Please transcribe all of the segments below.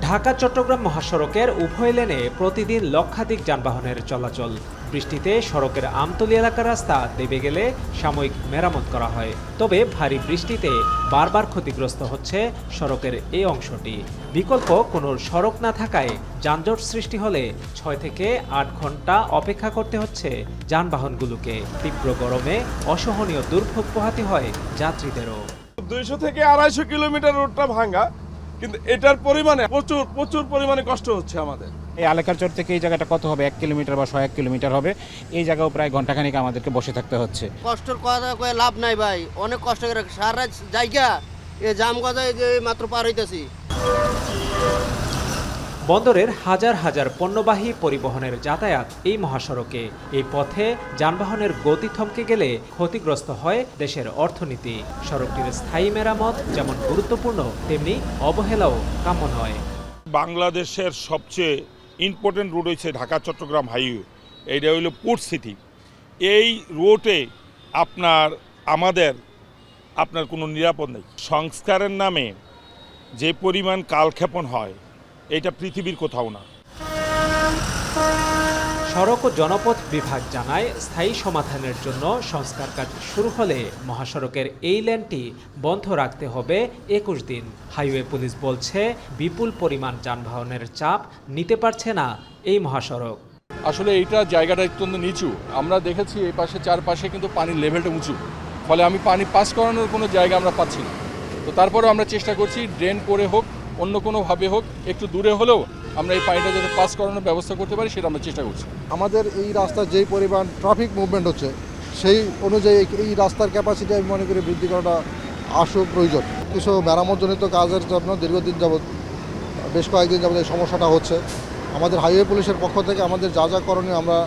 ঢাকা চট্টগ্রাম মহাসড়কের উভয় লেনে প্রতিদিন লক্ষাধিক যানবাহনের চলাচল। বৃষ্টিতে সড়কের আমতলী এলাকার রাস্তা দেবে গেলে সাময়িক মেরামত করা হয়, তবে ভারী বৃষ্টিতে বারবার ক্ষতিগ্রস্ত হচ্ছে সড়কের এই অংশটি। বিকল্প কোনো সড়ক না থাকায় যানজট সৃষ্টি হলে 6 থেকে 8 ঘন্টা অপেক্ষা করতে হচ্ছে যানবাহনগুলোকে। তীব্র গরমে অসহনীয় দুর্ভোগ পোহাতে হয় যাত্রীদেরও। 200 থেকে 250 কিলোমিটার রোডটা ভাঙা, কিন্তু এটার পরিমাণে প্রচুর পরিমাণে কষ্ট হচ্ছে আমাদের। এই আলেকারচর থেকে এই জায়গাটা কত হবে, 1 কিলোমিটার বা 100 কিলোমিটার হবে। এই জায়গাও প্রায় ঘন্টাখানিক আমাদেরকে বসে থাকতে হচ্ছে। কষ্টের কথা কয়ে লাভ নাই ভাই, অনেক কষ্ট করে সারা জায়গা এই জাম গজায় যে মাত্র পার হইতেছি। বন্দরের হাজার হাজার পণ্যবাহী পরিবহনের যাতায়াত এই মহাসড়কে। এই পথে যানবাহনের গতি থমকে গেলে ক্ষতিগ্রস্ত হয় দেশের অর্থনীতি। সড়কটির স্থায়ী মেরামত যেমন গুরুত্বপূর্ণ, তেমনি অবহেলাও কাম্য নয়। বাংলাদেশের সবচেয়ে ইম্পর্টেন্ট রোড হচ্ছে ঢাকা চট্টগ্রাম হাইওয়ে। এইটা হইল পোর্ট সিটি। এই রোডে আপনার কোনো নিরাপদ নেই। সংস্কারের নামে যে পরিমাণ কালক্ষেপণ হয়, এটা পৃথিবীর কোথাও না। সড়ক ও জনপথ বিভাগ জানায়, স্থায়ী সমাধানের জন্য সংস্কার কাজ শুরু হলে মহাসড়কের এই লেনটি বন্ধ রাখতে হবে 21 দিন। হাইওয়ে পুলিশ বলছে, বিপুল পরিমাণ যানবাহনের চাপ নিতে পারছে না এই মহাসড়ক। আসলে এইটা জায়গাটা অত্যন্ত নিচু। আমরা দেখেছি এই পাশে চারপাশে কিন্তু পানির লেভেলটা উঁচু, ফলে আমি পানি পাস করানোর কোনো জায়গা আমরা পাচ্ছি না। তো তারপরেও আমরা চেষ্টা করছি, ড্রেন করে হোক, অন্য কোনোভাবে হোক, একটু দূরে হলেও আমরা এই পানিটা যাতে পাস করানোর ব্যবস্থা করতে পারি, সেটা আমরা চেষ্টা করছি। আমাদের এই রাস্তায় যেই পরিমাণ ট্রাফিক মুভমেন্ট হচ্ছে, সেই অনুযায়ী এই রাস্তার ক্যাপাসিটি আমি মনে করি বৃদ্ধি করাটা আসল প্রয়োজন। কিছু মেরামতজনিত কাজের জন্য দীর্ঘদিন যাবৎ, বেশ কয়েকদিন যাবৎ এই সমস্যাটা হচ্ছে। আমাদের হাইওয়ে পুলিশের পক্ষ থেকে আমাদের যা যা করণীয় আমরা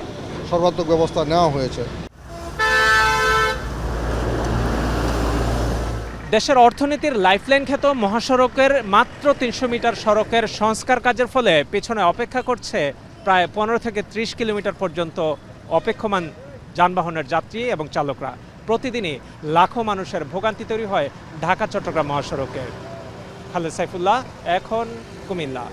সর্বাত্মক ব্যবস্থা নেওয়া হয়েছে। দেশের অর্থনীতির লাইফলাইন খ্যাত মহাসড়কের মাত্র 300 মিটার সড়কের সংস্কার কাজের ফলে পেছনে অপেক্ষা করছে প্রায় 15 থেকে 30 কিলোমিটার পর্যন্ত অপেক্ষমান যানবাহনের যাত্রী এবং চালকরা। প্রতিদিনই লাখো মানুষের ভোগান্তি তৈরি হয় ঢাকা চট্টগ্রাম মহাসড়কে। খালেদ সাইফুল্লাহ, এখন কুমিল্লা।